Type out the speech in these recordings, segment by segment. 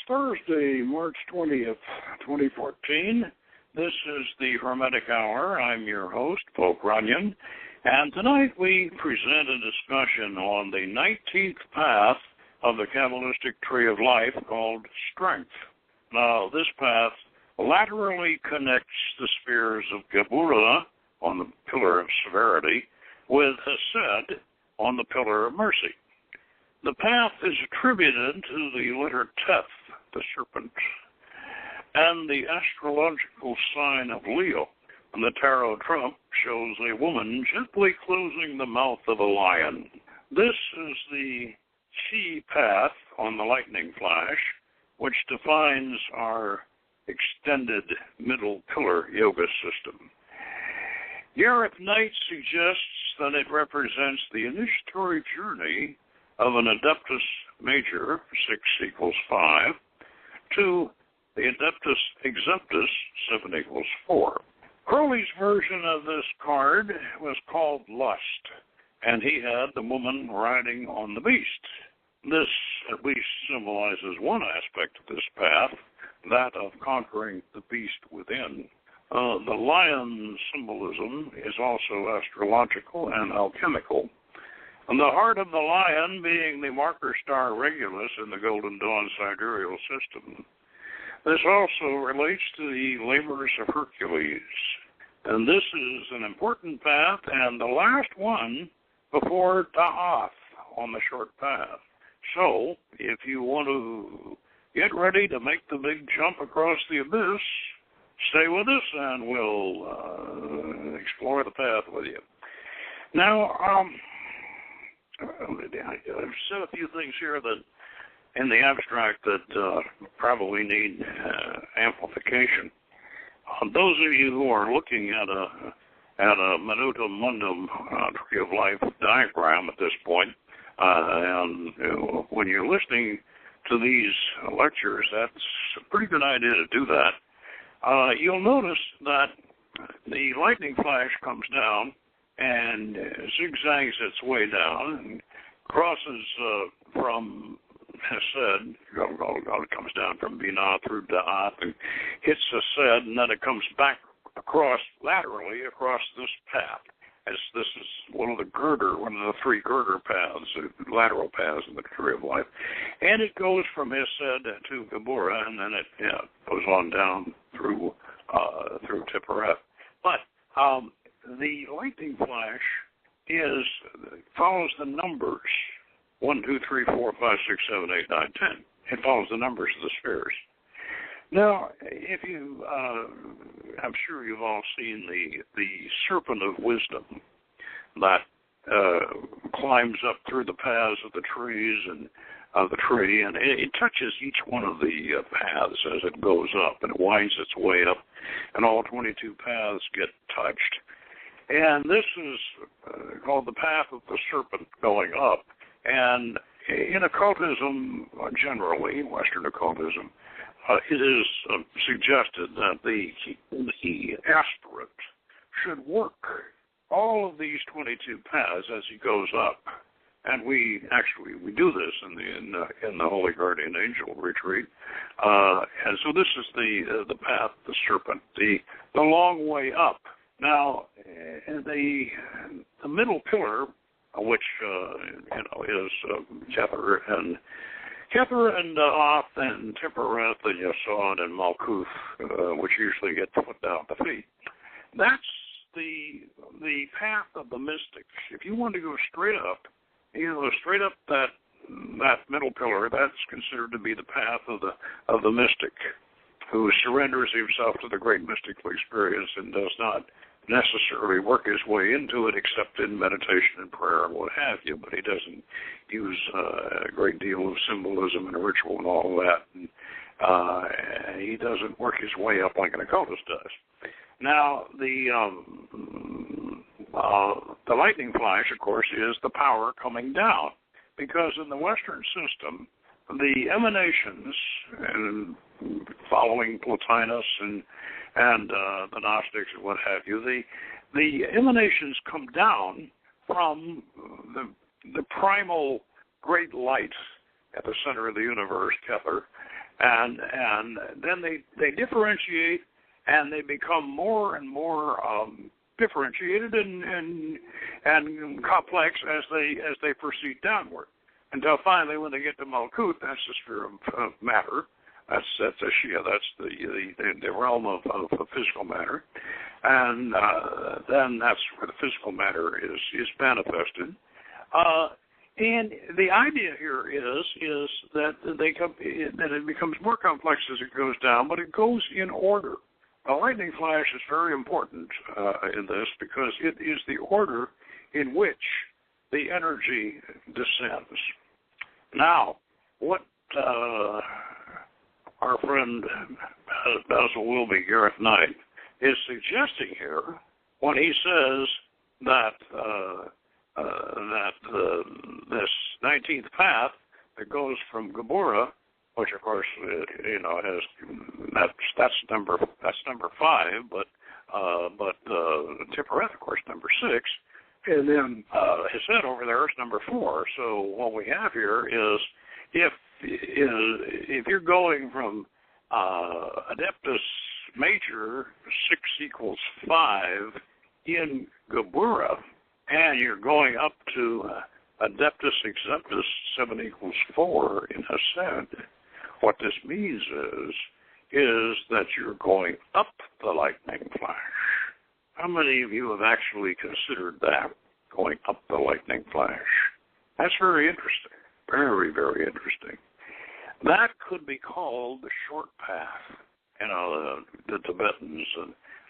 Thursday, March 20th, 2014. This is the Hermetic Hour. I'm your host, Pope Runyon, and tonight we present a discussion on the 19th path of the Kabbalistic Tree of Life called Strength. Now, this path laterally connects the spheres of Geburah on the pillar of severity with Hesed on the pillar of mercy. The path is attributed to the letter Teth, the serpent, and the astrological sign of Leo. And the tarot trump shows a woman gently closing the mouth of a lion. This is the Chi path on the lightning flash, which defines our extended middle pillar yoga system. Gareth Knight suggests that it represents the initiatory journey of an Adeptus Major, 6 equals 5, to the Adeptus Exemptus, 7 equals 4. Crowley's version of this card was called Lust, and he had the woman riding on the beast. This at least symbolizes one aspect of this path, that of conquering the beast within. The lion symbolism is also astrological and alchemical. And the heart of the lion being the marker star Regulus in the Golden Dawn sidereal system. This also relates to the labors of Hercules. And this is an important path and the last one before Da'ath on the short path. So, if you want to get ready to make the big jump across the abyss, stay with us and we'll explore the path with you. Now, I've said a few things here that, in the abstract, that probably need amplification. Those of you who are looking at a Minutum Mundum Tree of Life diagram at this point, and when you're listening to these lectures, that's a pretty good idea to do that. You'll notice that the lightning flash comes down and zigzags its way down and crosses from Hesed, it comes down from Binah through Da'ath and hits Hesed, and then it comes back laterally across this path. As this is one of the three girder paths, lateral paths in the Tree of Life. And it goes from Hesed to Geburah, and then it goes on down through Tiphereth. But the lightning flash follows the numbers 1, 2, 3, 4, 5, 6, 7, 8, 9, 10. It follows the numbers of the spheres. Now, if you, I'm sure you've all seen the serpent of wisdom that climbs up through the paths of the trees and the tree, and it touches each one of the paths as it goes up, and it winds its way up, and all 22 paths get touched. And this is called the path of the serpent going up. And in occultism, generally, Western occultism, it is suggested that the aspirant should work all of these 22 paths as he goes up. And we do this in the Holy Guardian Angel retreat. And so this is the path, the serpent, the long way up. Now, the middle pillar, which is Kether and Da'ath and Tiphereth and Yesod and Malkuth, which usually get put down at the feet. That's the path of the mystic. If you want to go straight up, you go straight up that middle pillar. That's considered to be the path of the mystic, who surrenders himself to the great mystical experience and does not necessarily work his way into it except in meditation and prayer and what have you, but he doesn't use a great deal of symbolism and ritual and all of that. And he doesn't work his way up like an occultist does. Now, the lightning flash, of course, is the power coming down, because in the Western system, the emanations, and following Plotinus and the Gnostics and what have you, the emanations come down from the primal great light at the center of the universe, Kether, and then they differentiate, and they become more and more differentiated and complex as they proceed downward, until finally, when they get to Malkut, that's the sphere of matter. That's a Shia. That's the realm of physical matter, and then that's where the physical matter is manifested. And the idea here is that that it becomes more complex as it goes down, but it goes in order. A lightning flash is very important in this, because it is the order in which the energy descends. Now, what our friend Basil Wilby, Gareth Knight, is suggesting here when he says that this 19th path that goes from Geburah, which of course has that's number 5, but Tiphereth, of course, number 6, and then his head over there is number 4. So what we have here is if you're going from Adeptus Major 6 equals 5 in Geburah, and you're going up to Adeptus Exemptus 7 equals 4 in Ascend, what this means is that you're going up the lightning flash. How many of you have actually considered that, going up the lightning flash? That's very interesting. Very, very interesting. That could be called the short path. The Tibetans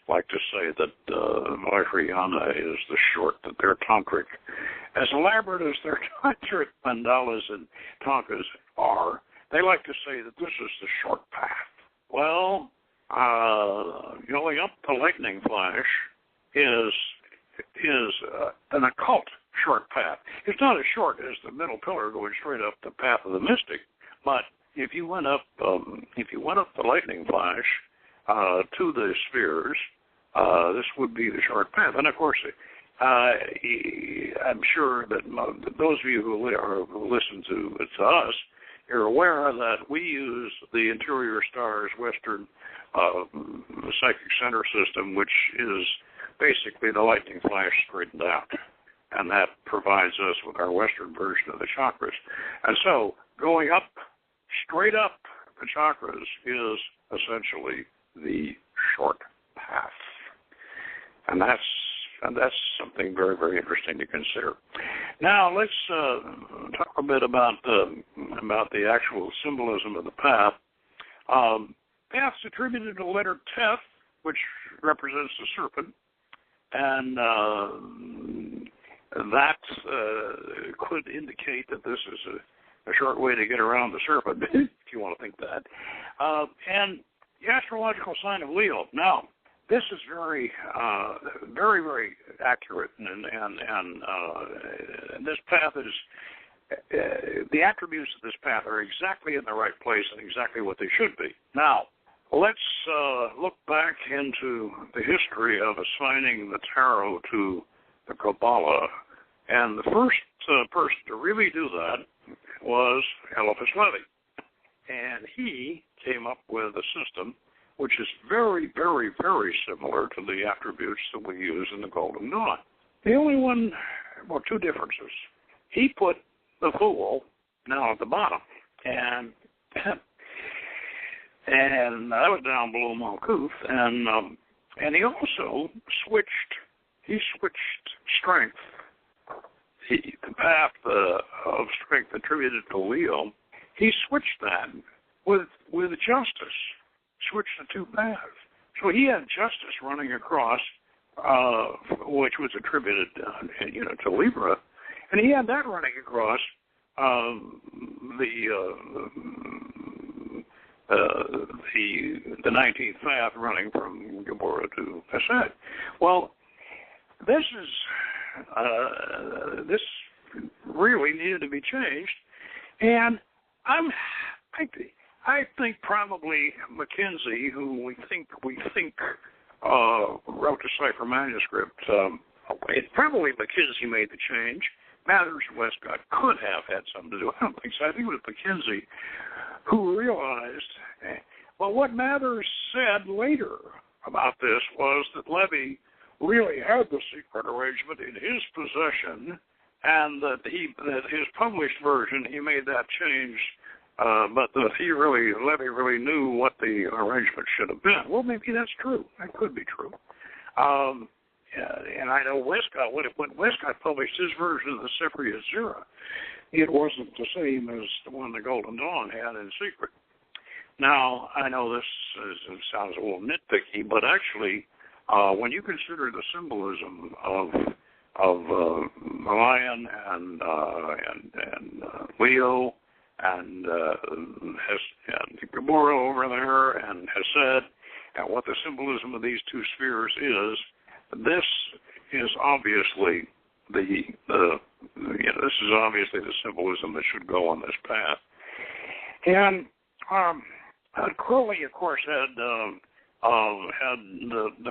like to say that Vajrayana is the short, that their tantric, as elaborate as their tantric mandalas and tankas are, they like to say that this is the short path. Well, going up the lightning flash is an occult short path. It's not as short as the middle pillar going straight up the path of the mystic, but if you went up the lightning flash to the spheres, this would be the short path. And of course, I'm sure that those of you who listen to us, you're aware that we use the interior stars Western psychic center system, which is basically the lightning flash straightened out. And that provides us with our Western version of the chakras. And so going up, straight up the chakras is essentially the short path. And that's something very, very interesting to consider. Now let's talk a bit about the actual symbolism of the path. Path's attributed to the letter Teth, which represents the serpent, and that could indicate that this is a short way to get around the serpent, if you want to think that. And the astrological sign of Leo. Now, this is very, very, very accurate, and this path is, the attributes of this path are exactly in the right place and exactly what they should be. Now, let's look back into the history of assigning the tarot to the Kabbalah, and the first person to really do that was Eliphas Levi, and he came up with a system which is very, very, very similar to the attributes that we use in the Golden Dawn. The only one, well, two differences. He put the Fool now at the bottom, and I was down below Malkuth, and he also switched strength. The path of strength attributed to Leo, he switched that with justice. Switched the two paths. So he had justice running across, which was attributed, to Libra, and he had that running across the 19th path running from Geburah to Ascend. Well, this really needed to be changed, and I think probably Mackenzie, who we think wrote the cipher manuscript, probably Mackenzie made the change. Mathers and Westcott could have had something to do. I don't think so. I think it was Mackenzie who realized, well, what Mathers said later about this was that Levy really had the secret arrangement in his possession, and that his published version, he made that change, but that Levy really knew what the arrangement should have been. Well, maybe that's true. That could be true. And I know Westcott, when Westcott published his version of the Sefer Yetzirah, it wasn't the same as the one the Golden Dawn had in secret. Now, I know this sounds a little nitpicky, but actually, when you consider the symbolism of the lion and Leo and Gomorrah over there and Hesed, and what the symbolism of these two spheres is, this is obviously the symbolism that should go on this path. And Crowley, of course, had the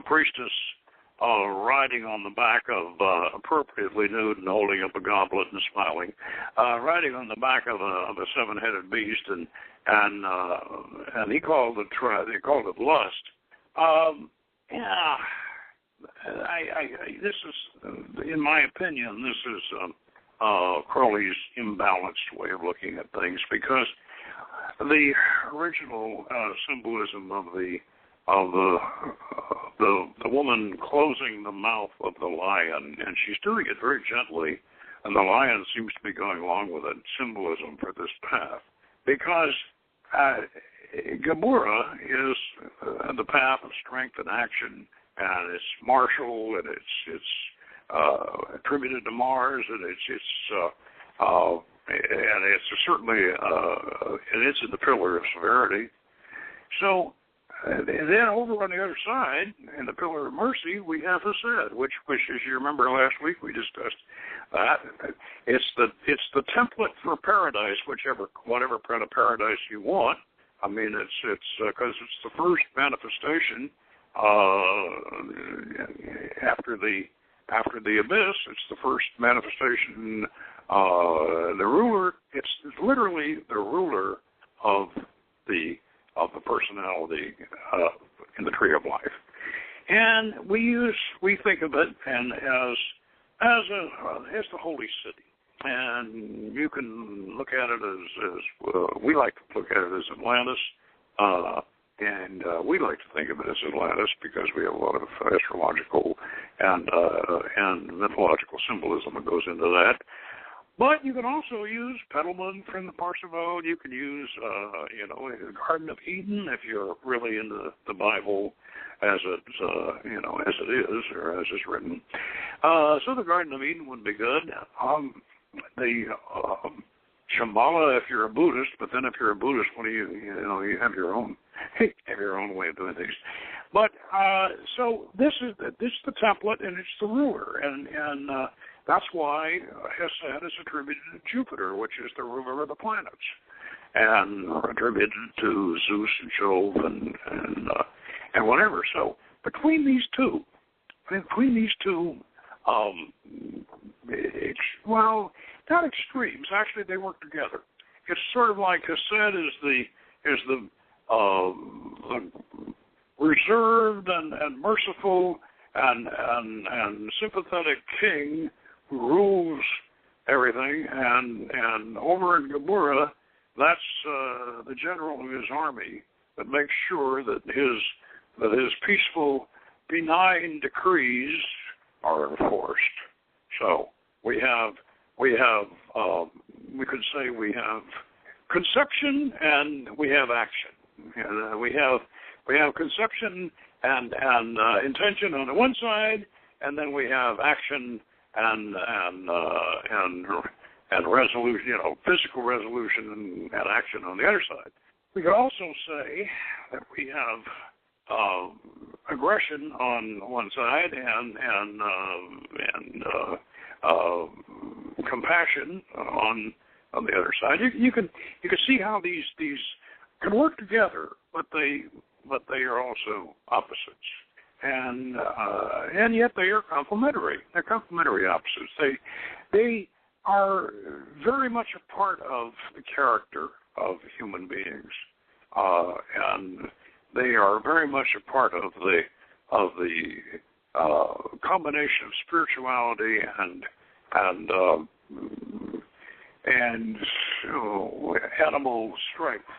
priestess riding on the back of appropriately nude and holding up a goblet and smiling, riding on the back of a seven-headed beast, and he called it lust. Yeah. This is, in my opinion, this is Crowley's imbalanced way of looking at things, because the original symbolism of the woman closing the mouth of the lion, and she's doing it very gently, and the lion seems to be going along with it, symbolism for this path, because Gomorrah is the path of strength and action, and it's martial, and it's attributed to Mars, and it's certainly it's in the pillar of severity. So, and then over on the other side, in the pillar of mercy, we have Hesed, which as you remember last week we discussed that it's the template for paradise, whatever kind of paradise you want. I mean, it's because it's the first manifestation after the abyss. It's the first manifestation. The ruler. It's literally the ruler of the personality in the tree of life, and we think of it and as the holy city, and you can look at it as we like to look at it as Atlantis. And we like to think of it as Atlantis because we have a lot of astrological and mythological symbolism that goes into that. But you can also use Petalman from the Parsifal. You can use, the Garden of Eden if you're really into the Bible as it is or as it's written. So the Garden of Eden would be good. The Shambhala if you're a Buddhist, but then if you're a Buddhist, what do you have your own way of doing things. But so this is the template, and it's the ruler, and that's why Hesed is attributed to Jupiter, which is the ruler of the planets, and attributed to Zeus and Jove and whatever. So between these two, not extremes. Actually, they work together. It's sort of like Hesed is the reserved and merciful and sympathetic king who rules everything, and over in Gomorrah, that's the general of his army that makes sure that his peaceful, benign decrees are enforced. So we could say we have conception and we have action. And we have conception and intention on the one side, and then we have action and resolution, physical resolution and action on the other side. We could also say that we have aggression on one side and compassion on the other side. You can see how these can work together, but they are also opposites, and yet they are complementary. They're complementary opposites. They are very much a part of the character human beings, and they are very much a part of the combination of spirituality and animal strength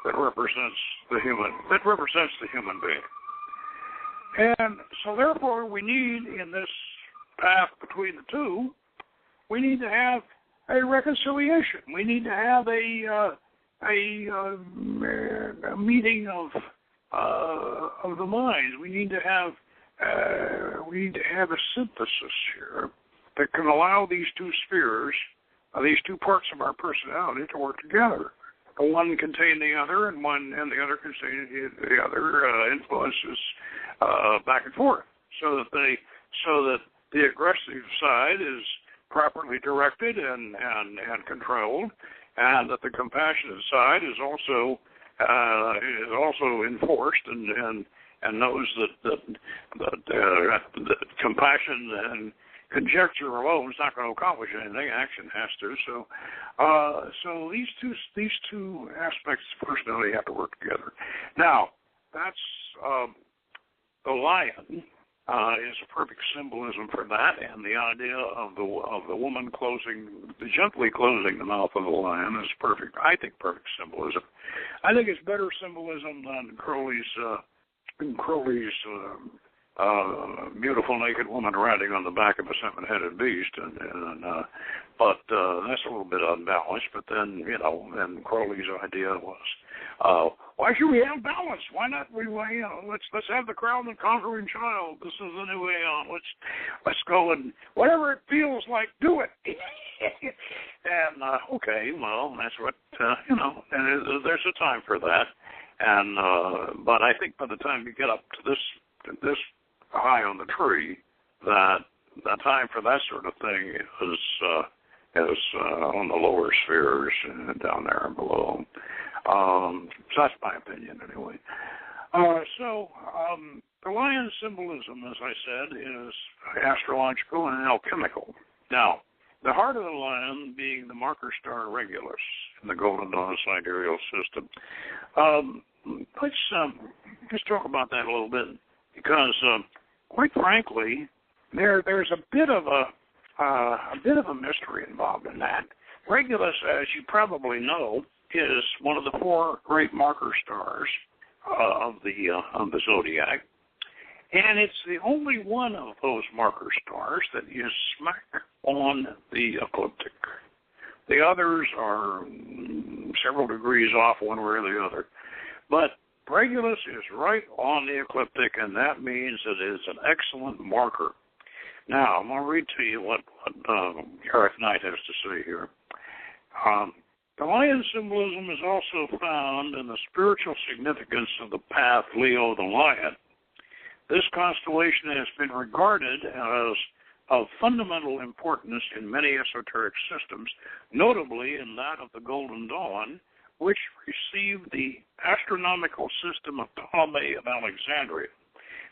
that represents the human being. And so therefore we need, in this path between the two, we need to have a reconciliation. We need to have a meeting of the minds. We need to have a synthesis here that can allow these two spheres, these two parts of our personality, to work together. The one contain the other, and the other contain the other, influences back and forth, so that the aggressive side is properly directed and controlled, and that the compassionate side is also enforced and knows that compassion and conjecture alone is not going to accomplish anything. Action has to. So these two aspects of personality have to work together. Now, that's the lion is a perfect symbolism for that, and the idea of the woman gently closing the mouth of the lion is perfect. I think perfect symbolism. I think it's better symbolism than Crowley's beautiful naked woman riding on the back of a seven-headed beast, but that's a little bit unbalanced. But then, then Crowley's idea was, why should we have balance? Why not? Let's have the crowned and conquering child. This is the new way on. Let's go and whatever it feels like, do it. And okay, well, that's what and there's a time for that. And but I think by the time you get up to this high on the tree, that the time for that sort of thing is on the lower spheres down there below. So that's my opinion, anyway. The lion symbolism, as I said, is astrological and alchemical. Now, the heart of the lion being the marker star Regulus in the Golden Dawn sidereal system. Let's talk about that a little bit, because quite frankly, there's a bit of a mystery involved in that. Regulus, as you probably know, is one of the four great marker stars of the zodiac, and it's the only one of those marker stars that is smack on the ecliptic. The others are several degrees off one way or the other, but Regulus is right on the ecliptic, and that means it is an excellent marker. Now, I'm going to read to you what Eric Knight has to say here. The lion symbolism is also found in the spiritual significance of the path Leo the Lion. This constellation has been regarded as of fundamental importance in many esoteric systems, notably in that of the Golden Dawn, which received the astronomical system of Ptolemy of Alexandria.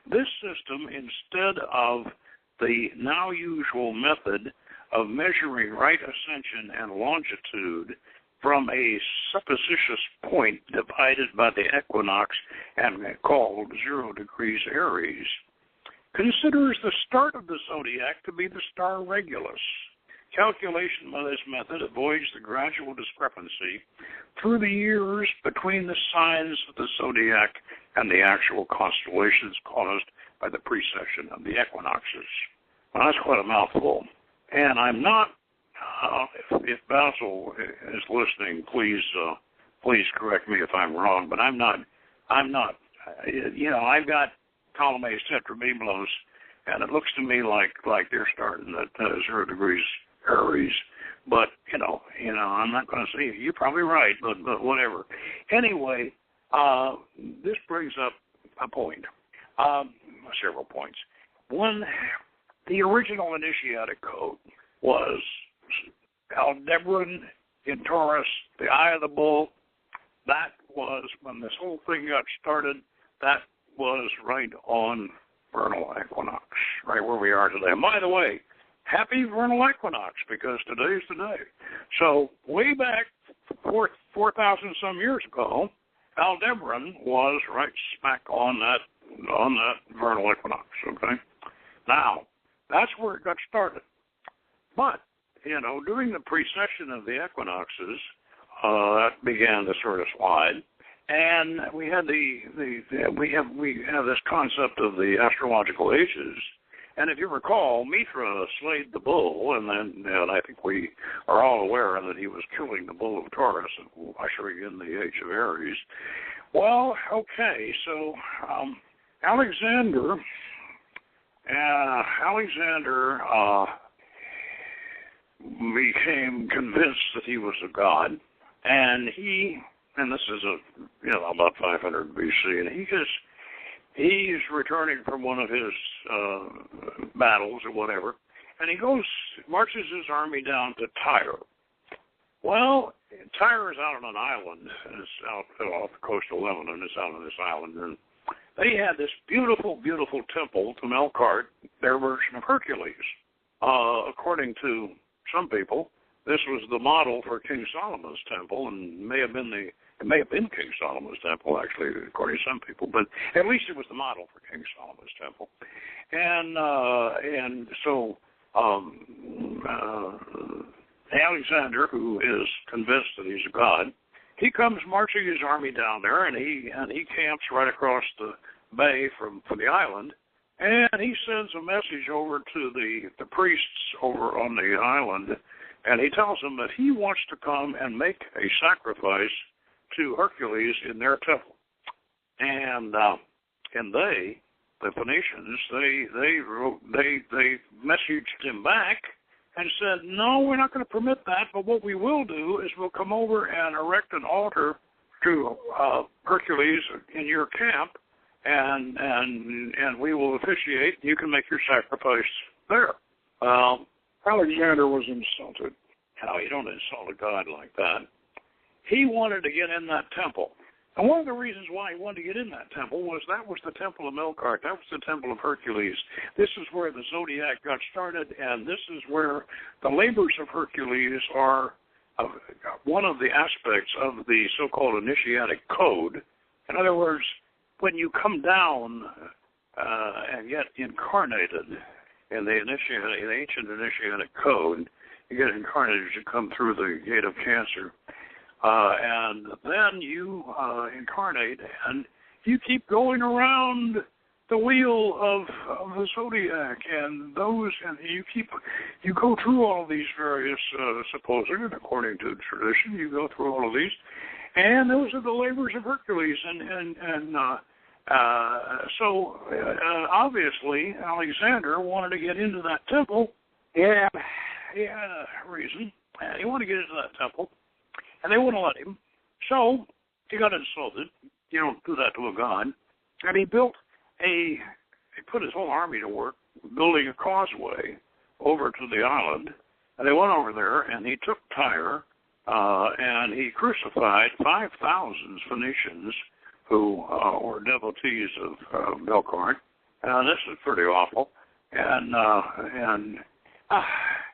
This system, instead of the now usual method of measuring right ascension and longitude from a supposititious point divided by the equinox and called 0 degrees Aries, considers the start of the zodiac to be the star Regulus. Calculation by this method avoids the gradual discrepancy through the years between the signs of the zodiac and the actual constellations caused by the precession of the equinoxes. Well, that's quite a mouthful. And I'm not, if Basil is listening, please correct me if I'm wrong, but I'm not, I've got Ptolemy's tetrabiblos, and it looks to me like they're starting at 0 degrees Aries, but I'm not going to say you're probably right, but whatever. Anyway, this brings up a point, several points. One, the original initiatic code was Aldebaran in Taurus, the Eye of the Bull. That was when this whole thing got started. That was right on vernal equinox, right where we are today. And by the way, happy vernal equinox, because today's the day. So way back 4,000 some years ago, Aldebaran was right smack on that vernal equinox. Okay, now that's where it got started. But during the precession of the equinoxes, that began to sort of slide, and we had we have this concept of the astrological ages. And if you recall, Mithra slayed the bull, and I think we are all aware that he was killing the bull of Taurus and ushering in the age of Aries. Well, okay, so Alexander became convinced that he was a god, and this is about 500 BC, and he's returning from one of his battles or whatever, and he marches his army down to Tyre. Well, Tyre is out on an island, and it's out off the coast of Lebanon. It's out on this island, and they had this beautiful, beautiful temple to Melkart, their version of Hercules. According to some people, this was the model for King Solomon's temple, and it may have been King Solomon's temple, actually, according to some people, but at least it was the model for King Solomon's temple. And so Alexander, who is convinced that he's a god, he comes marching his army down there, and he camps right across the bay from the island, and he sends a message over to the priests over on the island, and he tells them that he wants to come and make a sacrifice to Hercules in their temple. And they, the Phoenicians, they messaged him back and said, no, we're not going to permit that, but what we will do is we'll come over and erect an altar to Hercules in your camp, and we will officiate. You can make your sacrifice there. Alexander was insulted. How you don't insult a god like that. He wanted to get in that temple. And one of the reasons why he wanted to get in that temple was that was the temple of Melkart. That was the temple of Hercules. This is where the zodiac got started, and this is where the labors of Hercules are one of the aspects of the so-called initiatic code. In other words, when you come down and get incarnated in the ancient initiatic code, you get incarnated as you come through the gate of Cancer. And then you incarnate, and you keep going around the wheel of the zodiac, and you go through all of these various supposedly, according to tradition, you go through all of these, and those are the labors of Hercules, so obviously Alexander wanted to get into that temple. Yeah, he had a reason. He wanted to get into that temple. And they wouldn't let him. So he got insulted. You don't do that to a god. And he put his whole army to work building a causeway over to the island. And they went over there, and he took Tyre, and he crucified 5,000 Phoenicians who were devotees of Melkart. This is pretty awful.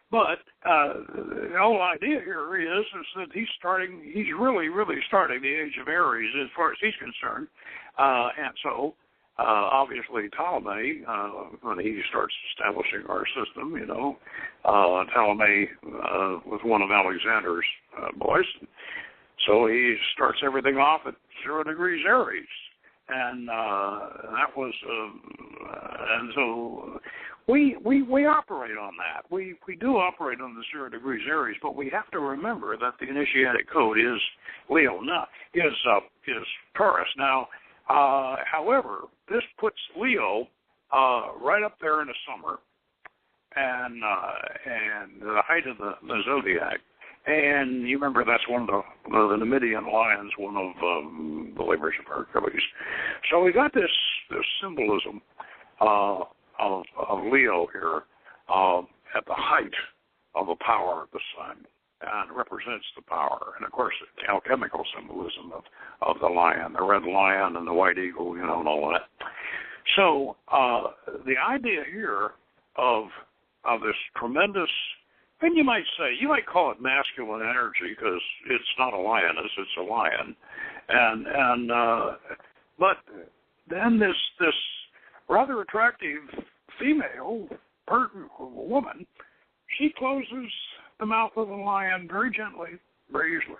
But the whole idea here is that he's really, really starting the age of Aries as far as he's concerned. And so, obviously, Ptolemy, when he starts establishing our system, Ptolemy was one of Alexander's boys. So he starts everything off at 0 degrees Aries. And that was, and so we operate on that. We do operate on the 0 degrees Aries, but we have to remember that the initiatic code is Leo, is Taurus. Now, however, this puts Leo right up there in the summer, and the height of the zodiac. And you remember that's one of the Numidian lions, one of the labors of Hercules. So we got this symbolism of Leo here at the height of the power of the sun, and represents the power. And of course, the alchemical symbolism of the lion, the red lion and the white eagle, and all that. So the idea here of this tremendous and you might call it masculine energy because it's not a lioness, it's a lion. But then this rather attractive female woman, she closes the mouth of the lion very gently, very easily.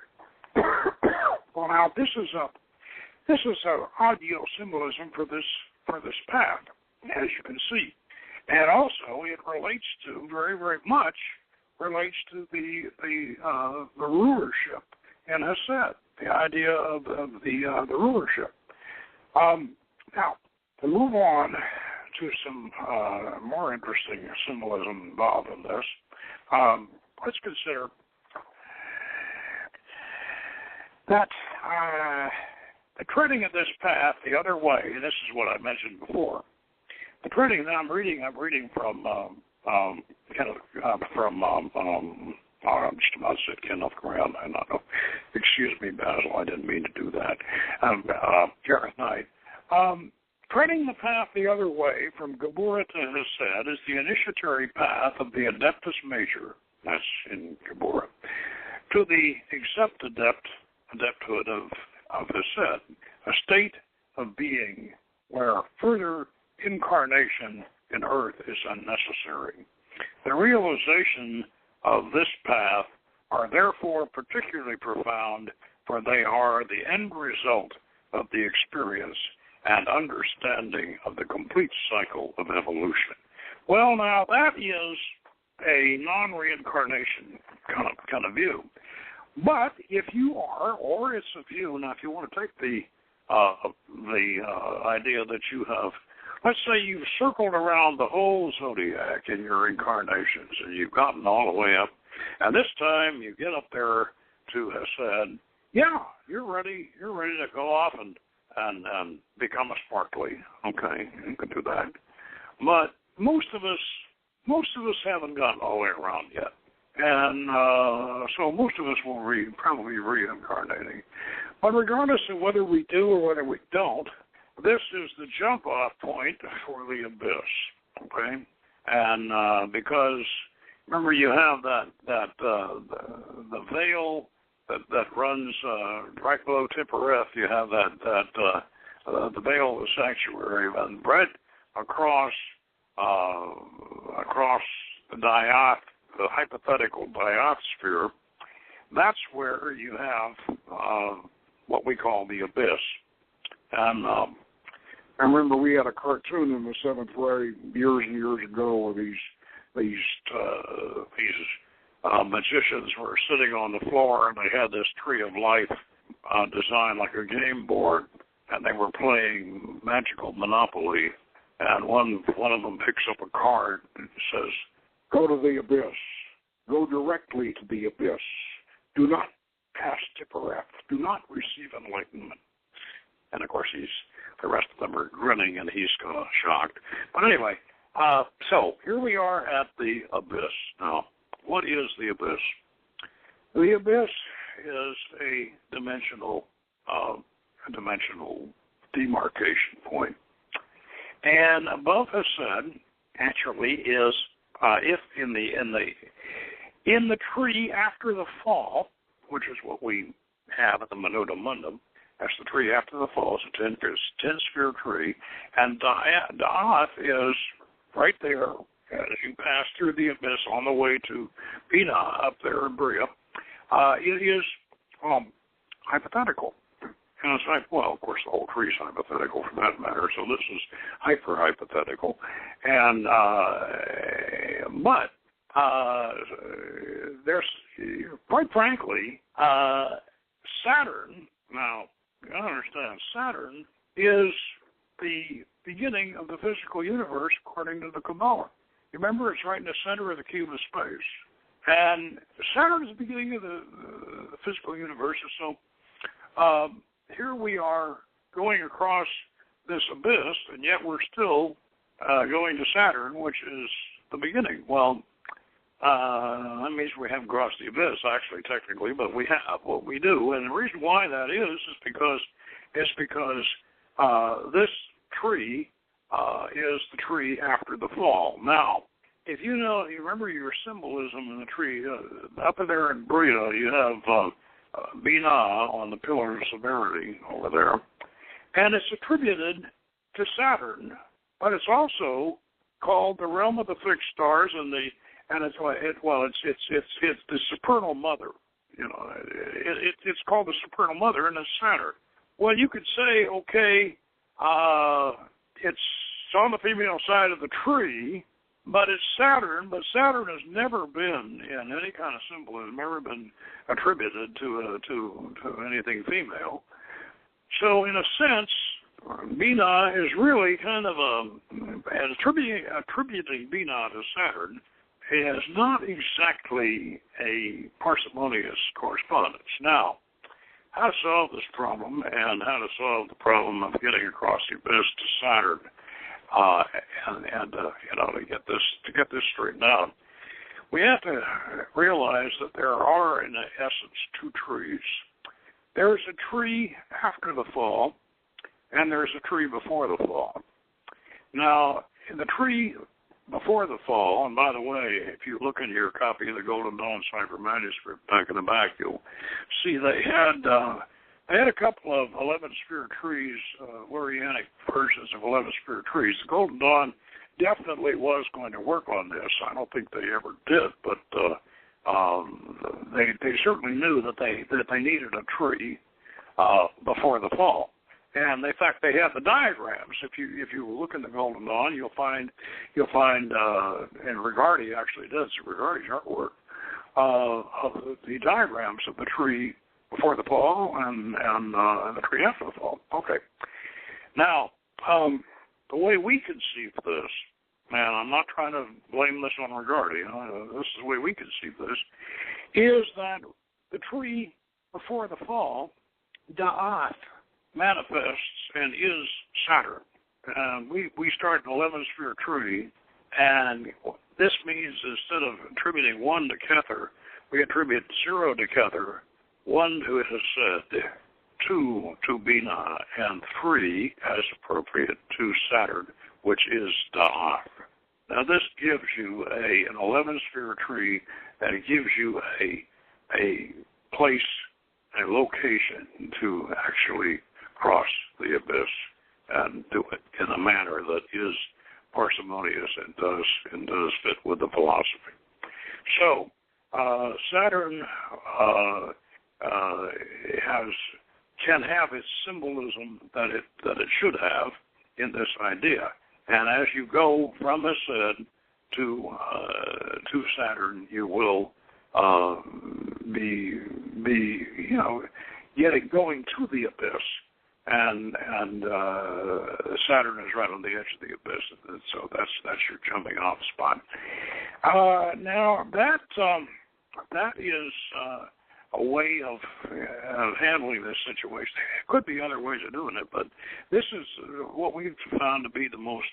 Well, now this is an audio symbolism for this path, as you can see, and also it relates to very much the rulership in Hesed, the idea of the rulership. Now, to move on to some more interesting symbolism involved in this, let's consider that the treading of this path the other way, and this is what I mentioned before, the treading that I'm reading from just about sitting off the ground. I don't know. Excuse me, Basil. I didn't mean to do that. Gareth Knight. Treading the path the other way from Geburah to Hesed is the initiatory path of the Adeptus Major, that's in Geburah, to the Accept Adepthood of Hesed, a state of being where further incarnation in earth is unnecessary. The realization of this path are therefore particularly profound, for they are the end result of the experience and understanding of the complete cycle of evolution. Well, now that is a non-reincarnation kind of view. But if you are, or it's a view, now if you want to take the idea that you have, let's say you've circled around the whole zodiac in your incarnations and you've gotten all the way up, and this time you get up there to Hesed, yeah, you're ready to go off and become a sparkly. Okay, you can do that. But most of us haven't gotten all the way around yet. And so most of us will probably be reincarnating. But regardless of whether we do or whether we don't, this is the jump-off point for the abyss, okay? And because, remember, you have the veil that runs right below Tippereth. You have the veil of the sanctuary, and right across the hypothetical diosphere, that's where you have what we call the abyss. And I remember we had a cartoon in the 7th grade years and years ago where these magicians were sitting on the floor and they had this tree of life designed like a game board, and they were playing magical Monopoly. And one of them picks up a card and says, "Go to the abyss. Go directly to the abyss. Do not pass Tippereth. Do not receive enlightenment." And of course, the rest of them are grinning, and he's kind of shocked. But anyway, so here we are at the abyss. Now, what is the abyss? The abyss is a dimensional demarcation point, and above Hesed actually is if in the tree after the fall, which is what we have at the Menuda Mundum. That's the tree after the fall. It's a 10-sphere tree. And Da'ath is right there as you pass through the abyss on the way to Bina up there in Bria. It is hypothetical. And it's like, well, of course, the whole tree is hypothetical for that matter, so this is hyper-hypothetical. And, but there's, quite frankly, Saturn, now, you gotta understand, Saturn is the beginning of the physical universe according to the Kabbalah. You remember, it's right in the center of the cube of space. And Saturn is the beginning of the physical universe, so here we are going across this abyss, and yet we're still going to Saturn, which is the beginning. Well, that means we haven't crossed the abyss, actually, technically, but we have what we do. And the reason why that is because this tree is the tree after the fall. Now, if you remember your symbolism in the tree, up there in Bria, you have Bina on the pillar of severity over there, and it's attributed to Saturn, but it's also called the realm of the fixed stars, it's the supernal mother. It's called the supernal mother, and it's Saturn. Well, you could say, okay, it's on the female side of the tree, but it's Saturn. But Saturn has never been in any kind of symbolism, never been attributed to anything female. So, in a sense, Bina is really kind of attributing Bina to Saturn is not exactly a parsimonious correspondence. Now, how to solve this problem and how to solve the problem of getting across the abyss to Saturn, to get this straightened out, we have to realize that there are, in essence, two trees. There's a tree after the fall, and there's a tree before the fall. Now, in the tree before the fall, and by the way, if you look in your copy of the Golden Dawn Cipher manuscript back in the back, you'll see they had a couple of 11-spirit trees, Lurianic versions of 11-spirit trees. The Golden Dawn definitely was going to work on this. I don't think they ever did, but they certainly knew that they needed a tree before the fall. And in fact, they have the diagrams. If you look in the Golden Dawn, you'll find, and Rigardi actually does Rigardi's artwork of the diagrams of the tree before the fall and the tree after the fall. Okay. Now, the way we conceive this, and I'm not trying to blame this on Rigardi. This is the way we conceive this, is that the tree before the fall, Da'ath, manifests and is Saturn. We start an 11-spirit tree, and this means instead of attributing 1 to Kether, we attribute 0 to Kether, 1 to Hesed, 2 to Bina, and 3, as appropriate, to Saturn, which is Da'ath. Now this gives you an 11-spirit tree, and it gives you a place, a location to actually cross the abyss and do it in a manner that is parsimonious and does fit with the philosophy. So Saturn can have its symbolism that it should have in this idea, and as you go from Hesed to Saturn, you will be going to the abyss. And Saturn is right on the edge of the abyss, and so that's your jumping off spot. Now that is a way of handling this situation. There could be other ways of doing it, but this is what we've found to be the most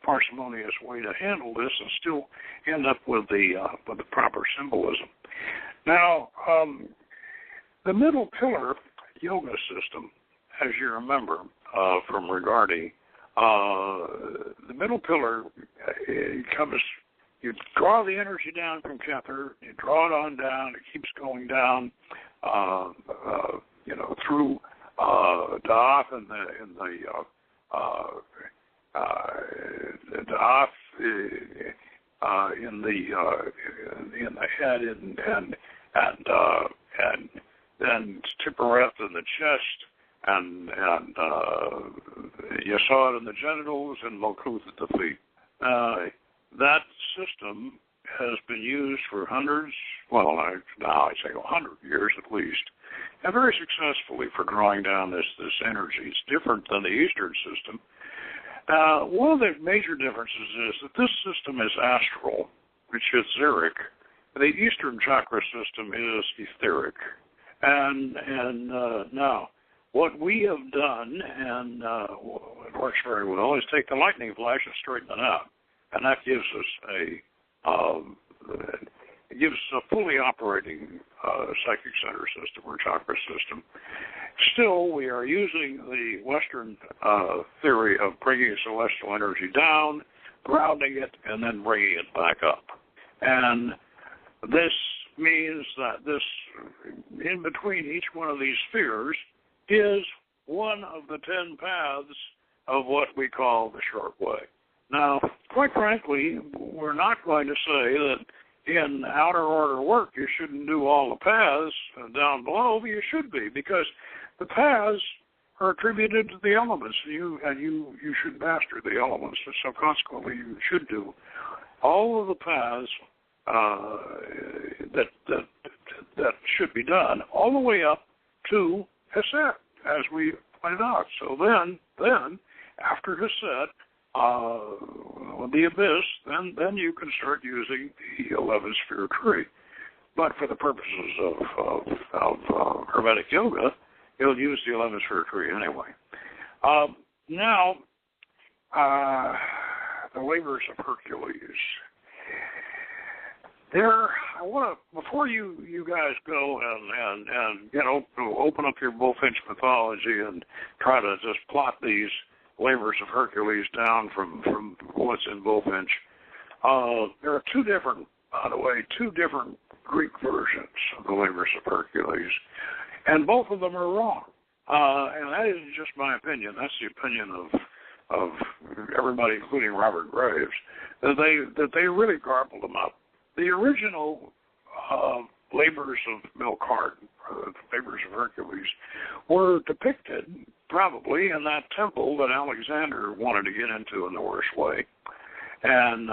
parsimonious way to handle this, and still end up with the proper symbolism. Now, the middle pillar yoga system, as you remember from Rigardi, the middle pillar comes. You draw the energy down from Kether, you draw it on down, it keeps going down, through Da'ath and the Da'ath in the head and then Tiphareth in the chest, and Yesod in the genitals, and Malkuth at the feet. That system has been used for hundreds, I'd say 100 years at least, and very successfully for drawing down this energy. It's different than the Eastern system. One of the major differences is that this system is astral, which is etheric. The Eastern chakra system is etheric. And now, what we have done, and it works very well, is take the lightning flash and straighten it out. And that gives us a fully operating psychic center system or chakra system. Still, we are using the Western theory of bringing celestial energy down, grounding it, and then bringing it back up. And this means that this, in between each one of these spheres, is one of the 10 paths of what we call the short way. Now, quite frankly, we're not going to say that in outer order work you shouldn't do all the paths down below. You should be, because the paths are attributed to the elements, and you should master the elements. So consequently, you should do all of the paths that should be done, all the way up to Hesed, as we pointed out. So then after Hesed, the abyss, then you can start using the 11-sphere tree. But for the purposes of Hermetic yoga, you'll use the 11-sphere tree anyway. Now, the labors of Hercules. I want to, before you guys go and open up your bullfinch mythology and try to just plot these labors of Hercules down from what's in bullfinch. There are two different Greek versions of the labors of Hercules, and both of them are wrong. And that isn't just my opinion. That's the opinion of everybody, including Robert Graves, that they really garbled them up. The original labors of Melkart, the labors of Hercules, were depicted probably in that temple that Alexander wanted to get into in the worst way. And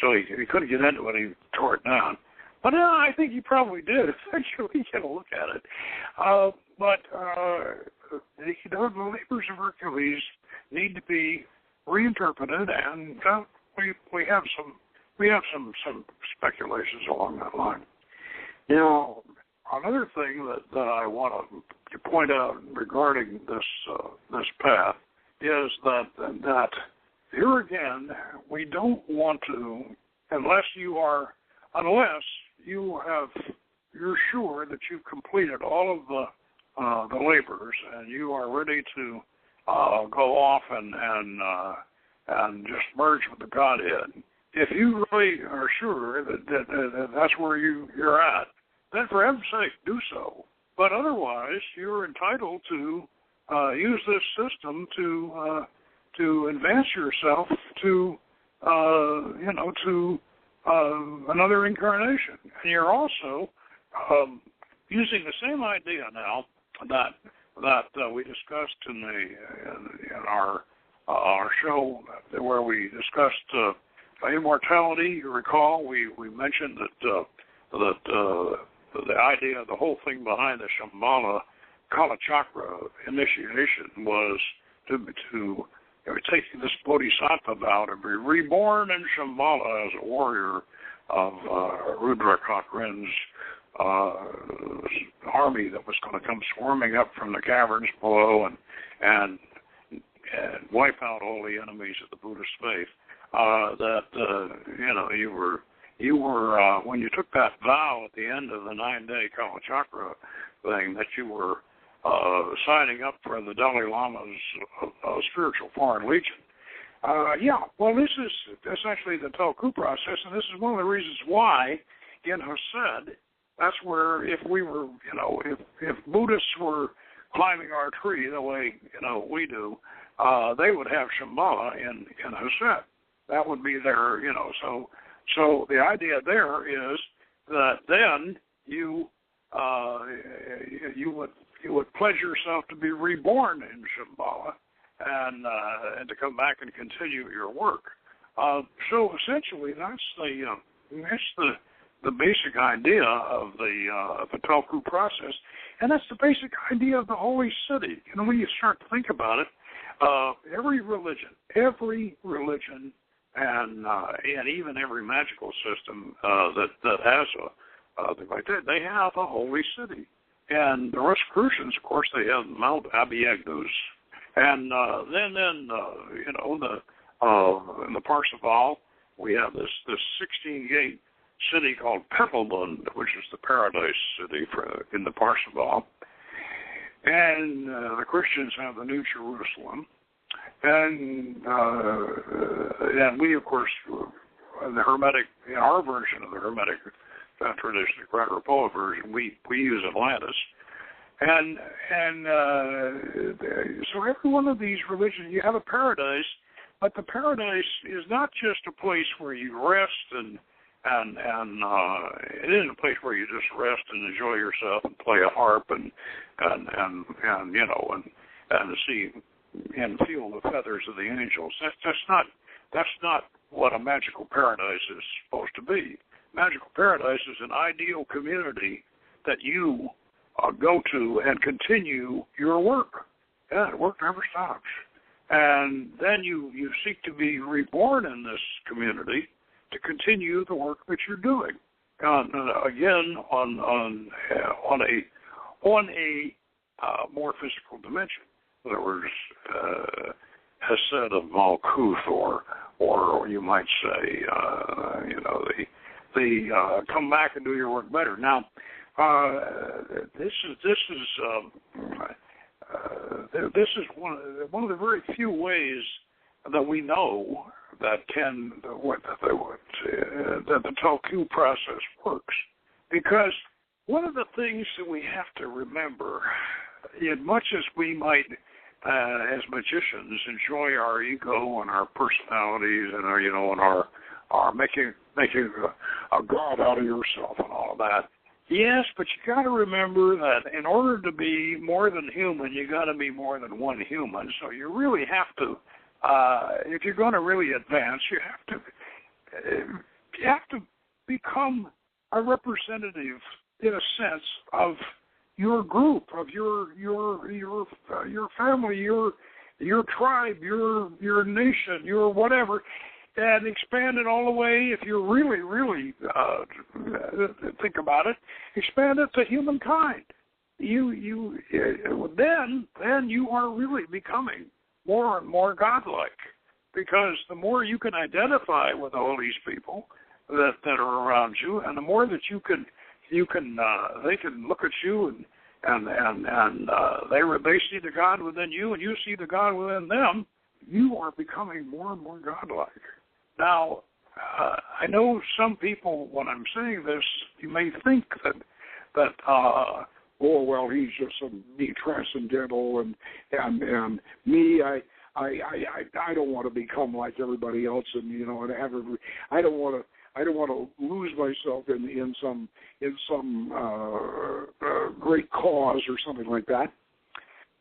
so he couldn't get into it, he tore it down. But I think he probably did eventually get a look at it. But the labors of Hercules need to be reinterpreted, and we have some speculations along that line. Now, another thing that I want to point out regarding this path is that here again, we don't want to, unless you're sure that you've completed all of the labors and you are ready to go off and just merge with the Godhead. If you really are sure that that's where you're at, then for heaven's sake, do so. But otherwise, you're entitled to use this system to advance yourself to another incarnation. And you're also using the same idea now that we discussed in our show where we discussed immortality. You recall we mentioned that the idea, the whole thing behind the Shambhala Kala Chakra initiation was to take this bodhisattva vow to be reborn in Shambhala as a warrior of Rudra Cochrane's army that was going to come swarming up from the caverns below and wipe out all the enemies of the Buddhist faith. You were when you took that vow at the end of the 9-day Kala Chakra thing, that you were signing up for the Dalai Lama's spiritual foreign legion. Well, this is essentially the Telku process, and this is one of the reasons why in Hesed, that's where if Buddhists were climbing our tree the way we do, they would have Shambhala in Hesed. That would be their, So the idea there is that then you would pledge yourself to be reborn in Shambhala and to come back and continue your work. So essentially, that's the basic idea of the Telku process, and that's the basic idea of the holy city. When you start to think about it, every religion, and even every magical system that has a thing like that, they have a holy city. And the Rosicrucians, of course, they have Mount Abiyagus. And then in the Parsifal, we have this 16-gate city called Petalbund, which is the paradise city in the Parsifal. And the Christians have the New Jerusalem. And we, of course, the Hermetic, in our version of the Hermetic tradition, the Greco Poet version, we use Atlantis. And so every one of these religions, you have a paradise, but the paradise is not just a place where you rest and it isn't a place where you just rest and enjoy yourself and play a harp and you know and see and feel the feathers of the angels. That's not what a magical paradise is supposed to be. Magical paradise is an ideal community that you go to and continue your work. Yeah, work never stops. And then you seek to be reborn in this community to continue the work that you're doing. Again, on a more physical dimension. In other words, Hesed of Malkuth, or you might say, the come back and do your work better. Now, this is one of the very few ways that we know that the Talku process works, because one of the things that we have to remember, as much as we might, as magicians, enjoy our ego and our personalities and our making a god out of yourself and all of that. Yes, but you got to remember that in order to be more than human, you got to be more than one human. So you really have to, if you're going to really advance, you have to become a representative, in a sense, of your group, of your family, your tribe, your nation, your whatever. And expand it all the way, if you really, really think about it, expand it to humankind. Then you are really becoming more and more godlike, because the more you can identify with all these people that are around you, and the more that they can look at you and they see the God within you, and you see the God within them. You are becoming more and more godlike. Now, I know some people, when I'm saying this, you may think that oh, well, he's just me transcendental, and me, I don't want to become like everybody else, and and I don't want to lose myself in some great cause or something like that.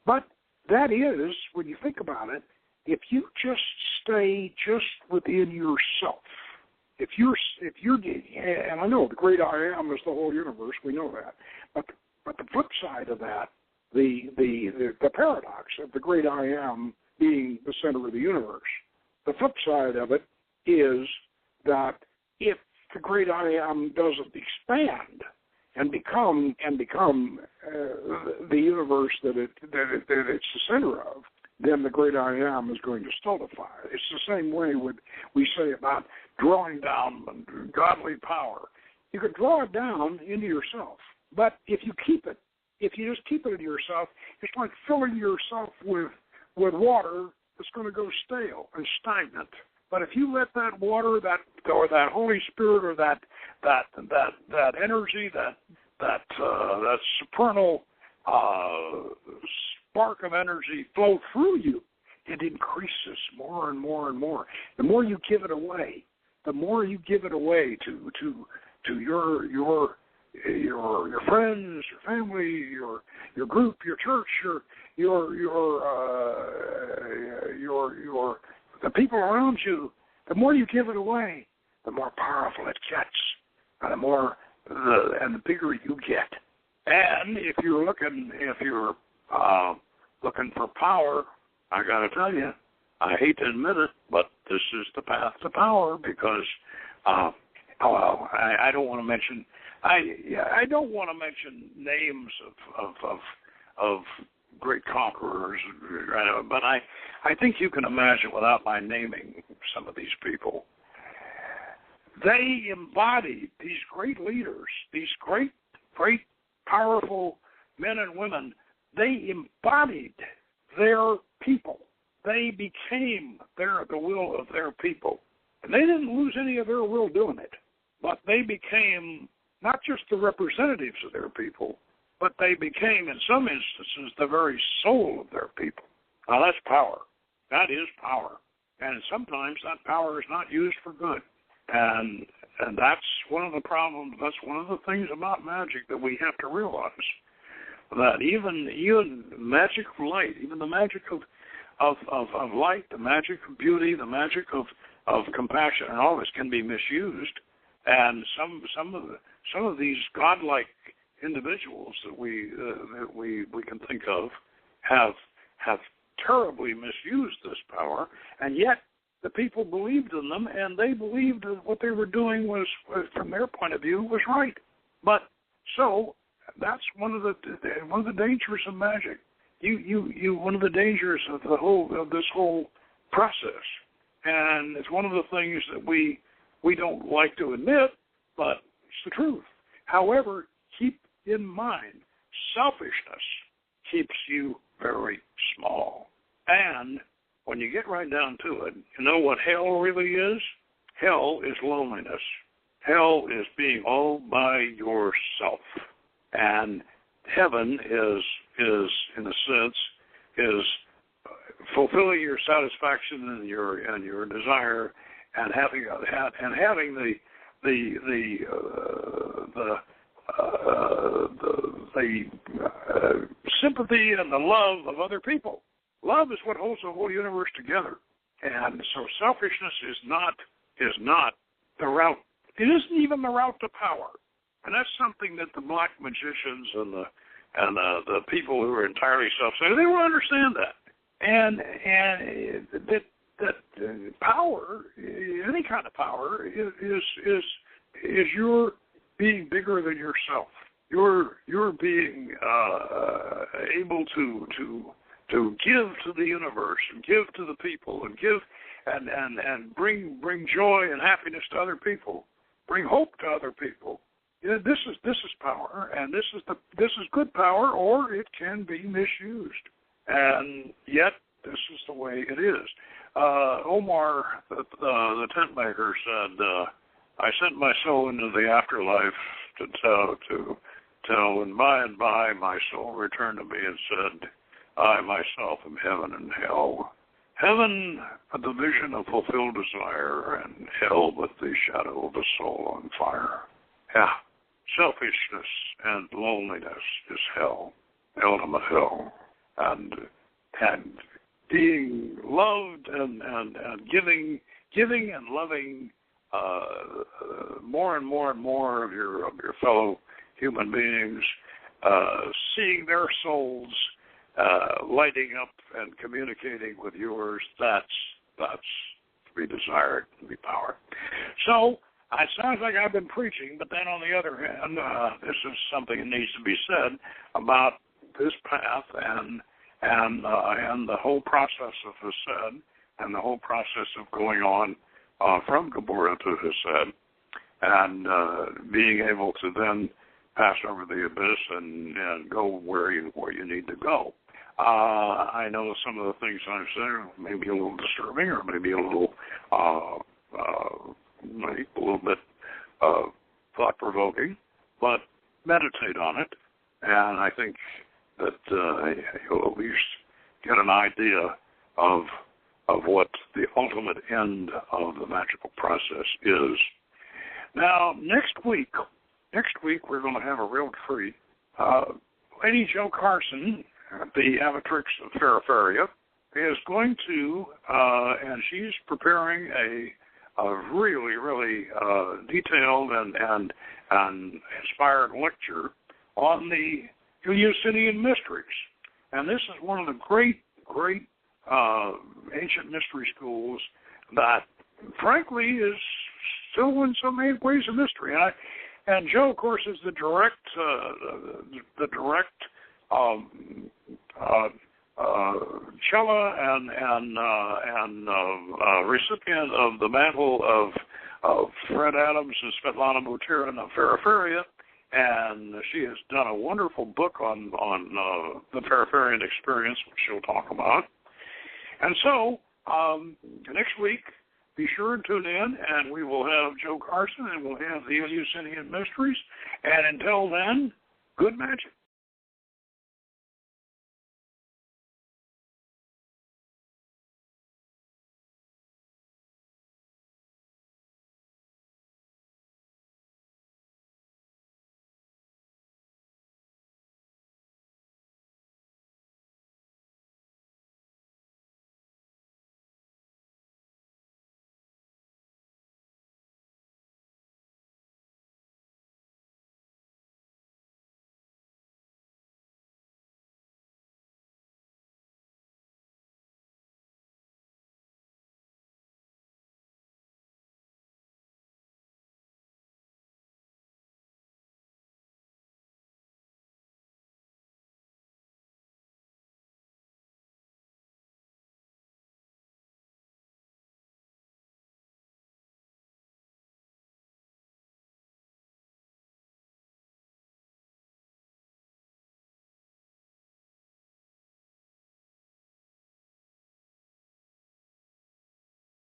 But that is, when you think about it, if you just stay just within yourself, if you're, and I know the great I am is the whole universe, we know that, but the flip side of that, the paradox of the great I am being the center of the universe, the flip side of it is that if the great I am doesn't expand and become the universe that it's the center of, then the great I am is going to stultify. It's the same way we say about drawing down godly power. You can draw it down into yourself, but if you just keep it in yourself, it's like filling yourself with water that's going to go stale and stagnant. But if you let that water, or that Holy Spirit, or that energy, that supernal spark of energy flow through you, it increases more and more and more. The more you give it away, to your friends, your family, your group, your church, the people around you. The more you give it away, the more powerful it gets, and the bigger you get. And if you're looking for power, I got to tell you, I hate to admit it, but this is the path to power, because I don't want to mention names of great conquerors, but I think you can imagine, without my naming some of these people, they embodied, these great leaders, these great powerful men and women. they embodied their people. They became the will of their people. And they didn't lose any of their will doing it, but they became not just the representatives of their people, but they became, in some instances, the very soul of their people. Now, that's power. That is power. And sometimes that power is not used for good. And that's one of the problems, that's one of the things about magic that we have to realize, that even magic of light, even the magic of light, the magic of beauty, the magic of compassion, and all this can be misused. And some of these godlike individuals that we can think of have terribly misused this power, and yet the people believed in them, and they believed that what they were doing was from their point of view, was right. But so that's one of the dangers of magic. One of the dangers of this whole process, and it's one of the things that we don't like to admit, but it's the truth. However, keep in mind, selfishness keeps you very small. And when you get right down to it, you know what hell really is? Hell is loneliness. Hell is being all by yourself. And heaven is in a sense, is fulfilling your satisfaction and your desire, and having the sympathy and the love of other people. Love is what holds the whole universe together. And so selfishness is not the route. It isn't even the route to power. And that's something that the black magicians and the people who are entirely self-centered, they won't understand that. And that power, any kind of power, is your being bigger than yourself. You're being able to give to the universe and give to the people and give and bring joy and happiness to other people, bring hope to other people. Yeah, this is power, and this is good power, or it can be misused. And yet, this is the way it is. Omar, the tent maker, said, "I sent my soul into the afterlife to tell, and by my soul returned to me and said, I myself am heaven and hell. Heaven, the vision of fulfilled desire, and hell with the shadow of the soul on fire." Yeah, selfishness and loneliness is hell, ultimate hell, and being loved and giving and loving more and more and more of your fellow human beings, seeing their souls lighting up and communicating with yours, that's to be desired, to be power. So it sounds like I've been preaching, but then on the other hand, this is something that needs to be said about this path and the whole process of Hesed and the whole process of going on from Geburah to Hesed and being able to then pass over the abyss and go where you need to go. I know some of the things I'm saying may be a little disturbing, or maybe a little bit thought-provoking, but meditate on it, and I think that you'll at least get an idea of what the ultimate end of the magical process is. Now, next week we're going to have a real treat. Lady Jo Carson at the Avatrix of Feraferia is going to, and she's preparing a really, really detailed and inspired lecture on the Eleusinian mysteries. And this is one of the great ancient mystery schools that, frankly, is still in some ways a mystery. And Jo, of course, is the direct cella and recipient of the mantle of Fred Adams and Svetlana Buterin of Feraferia, and she has done a wonderful book on the Periferian experience, which she'll talk about. And so, next week, be sure and tune in, and we will have Joe Carson, and we'll have the Eleusinian Mysteries. And until then, good magic.